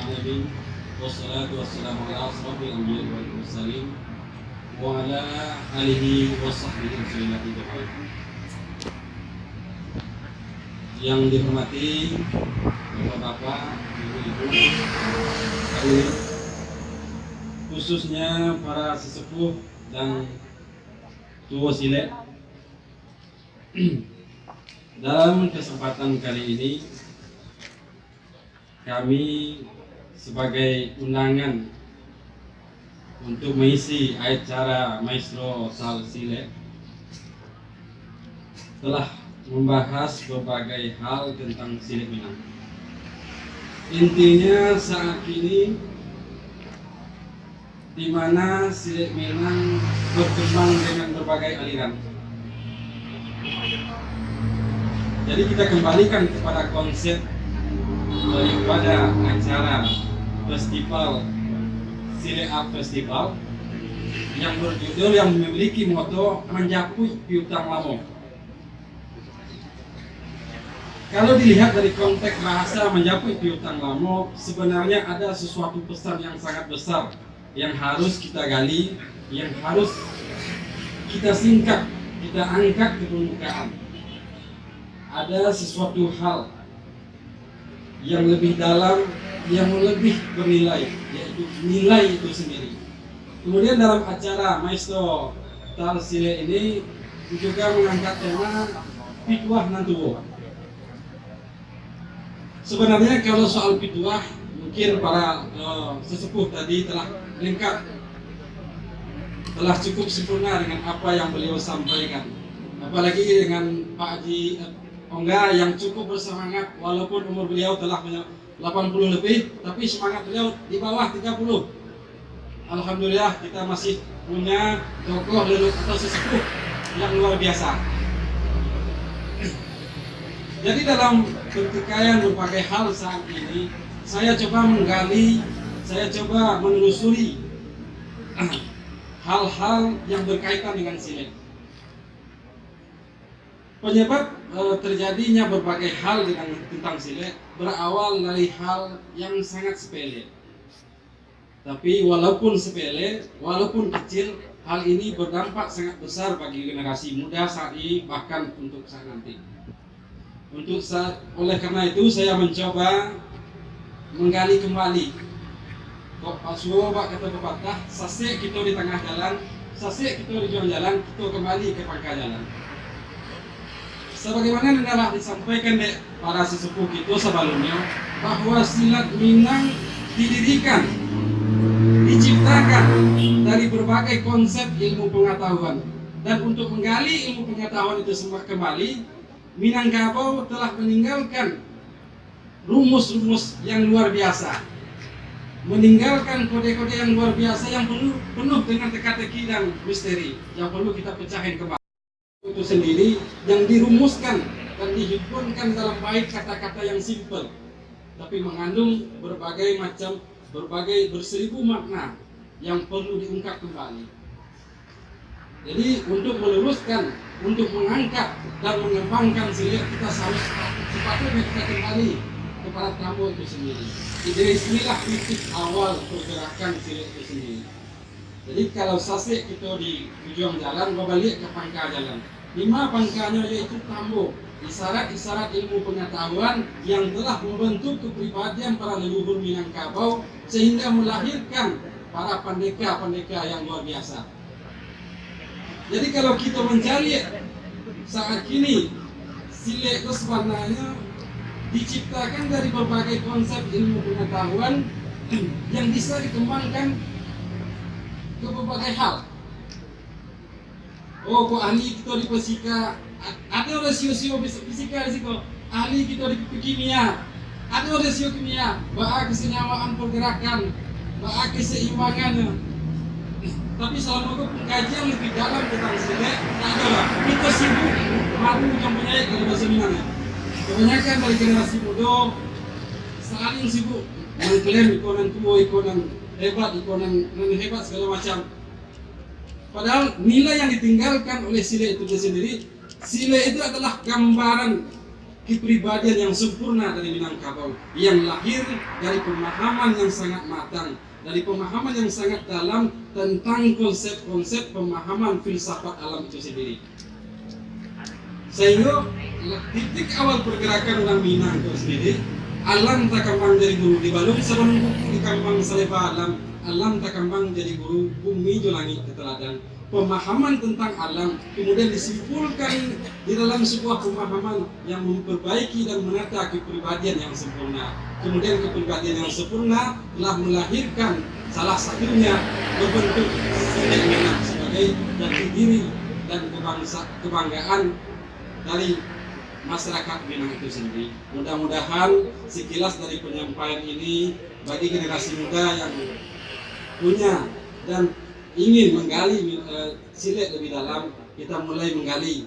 alamin. Wassalatu wassalamu ala asrofil anbiya'i wal mursalin wa ala alihi wa sahbihi ajma'in. Yang dihormati Bapak-bapak, Ibu-ibu, khususnya para sesepuh dan tua Sile. Dalam kesempatan kali ini kami sebagai undangan untuk mengisi acara Maestro Sal Sile telah membahas berbagai hal tentang Sile Minang. Intinya saat ini di mana Sile Minang berkembang dengan berbagai aliran. Jadi kita kembalikan kepada konsep daripada acara festival Sile Art Festival yang berjudul, yang memiliki moto menjapui piutang lamo. Kalau dilihat dari konteks bahasa menjapui piutang lamo, sebenarnya ada sesuatu pesan yang sangat besar yang harus kita gali, yang harus kita singkat, kita angkat ke permukaan. Ada sesuatu hal yang lebih dalam, yang lebih bernilai, yaitu nilai itu sendiri. Kemudian dalam acara Maestro Sal Sile ini juga mengangkat tema Pituah Nantuwo. Sebenarnya kalau soal pituah, mungkin para sesepuh tadi telah lengkap, telah cukup sempurna dengan apa yang beliau sampaikan. Apalagi dengan Pak Haji Ongga yang cukup bersemangat, walaupun umur beliau telah 80 lebih, tapi semangat beliau di bawah 30. Alhamdulillah kita masih punya tokoh leluhur atau sesepuh yang luar biasa. Jadi dalam pertikaian berbagai hal saat ini, saya coba menggali, saya coba menelusuri hal-hal yang berkaitan dengan Sile. Penyebab terjadinya berbagai hal tentang Sile berawal dari hal yang sangat sepele. Tapi walaupun sepele, walaupun kecil, hal ini berdampak sangat besar bagi generasi muda saat ini, bahkan untuk saat nanti. Oleh karena itu saya mencoba menggali kembali. Kok pasuo bak kata pepatah, sase kita di tengah jalan, sase kita di jalan, kita kembali ke pangkal jalan. Sebagaimana telah disampaikan oleh para sesepuh kita sebelumnya, bahwa silat Minang didirikan, diciptakan dari berbagai konsep ilmu pengetahuan. Dan untuk menggali ilmu pengetahuan itu semua kembali, Minangkabau telah meninggalkan rumus-rumus yang luar biasa, meninggalkan kode-kode yang luar biasa yang penuh dengan teka-teki dan misteri yang perlu kita pecahin kembali. Itu sendiri yang dirumuskan dan dihimpunkan dalam bait kata-kata yang simpel, tapi mengandung berbagai berseribu makna yang perlu diungkap kembali. Jadi untuk meluruskan, untuk mengangkat dan mengembangkan Sile, kita harus sepatutnya kita kembali kepada tamu itu sendiri. Jadi inilah titik awal pergerakan Sile itu sendiri. Jadi kalau sase kita di ujung jalan, balik ke pangkal jalan. 5 pangkalnya yaitu tambo, isyarat-isyarat ilmu pengetahuan yang telah membentuk kepribadian para leluhur Minangkabau sehingga melahirkan para pendeka-pendeka yang luar biasa. Jadi kalau kita mencari saat ini, Sile itu sebenarnya diciptakan dari berbagai konsep ilmu pengetahuan yang bisa dikembangkan ke berbagai hal. Oh, kok ahli kita di fisika, ada rasio-rasio fisika di situ. Ahli kita di kimia, ada rasio kimia, bahas kesenyawaan pergerakan, bahas keseimbangannya. Tapi selama pengkajian lebih dalam tentang Sile, tak ada lah. Kita sibuk mampu mempunyai kalau seminarnya. Kebanyakan dari generasi muda saling sibuk mengklaim ikonan tua, ikonan hebat, ikonan hebat segala macam. Padahal nilai yang ditinggalkan oleh Sile itu sendiri, Sile itu adalah gambaran kepribadian yang sempurna dari Minangkabau, yang lahir dari pemahaman yang sangat matang, dari pemahaman yang sangat dalam tentang konsep-konsep pemahaman filsafat alam itu sendiri. Sehingga titik awal pergerakan orang Minang itu sendiri, alam tak kembang jadi guru di balung sebelum di kambang saleba alam tak kembang jadi guru bumi jo langit keteladan. Pemahaman tentang alam kemudian disimpulkan di dalam sebuah pemahaman yang memperbaiki dan menata kepribadian yang sempurna. Kemudian kepribadian yang sempurna telah melahirkan salah satunya berbentuk Minang sebagai jati diri dan kebanggaan dari masyarakat Minang itu sendiri. Mudah-mudahan sekilas dari penyampaian ini bagi generasi muda yang punya dan ingin menggali silet lebih dalam, kita mulai menggali